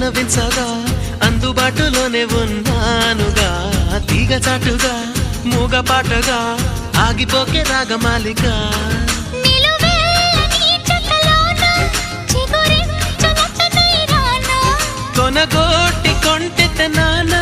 విన్నవించగా అందుబాటులోనే ఉన్నానుగా తీగ చాటుగా మూగపాటగా ఆగిపోకే రాగమాలిక కొనగోటి కొంటె నానా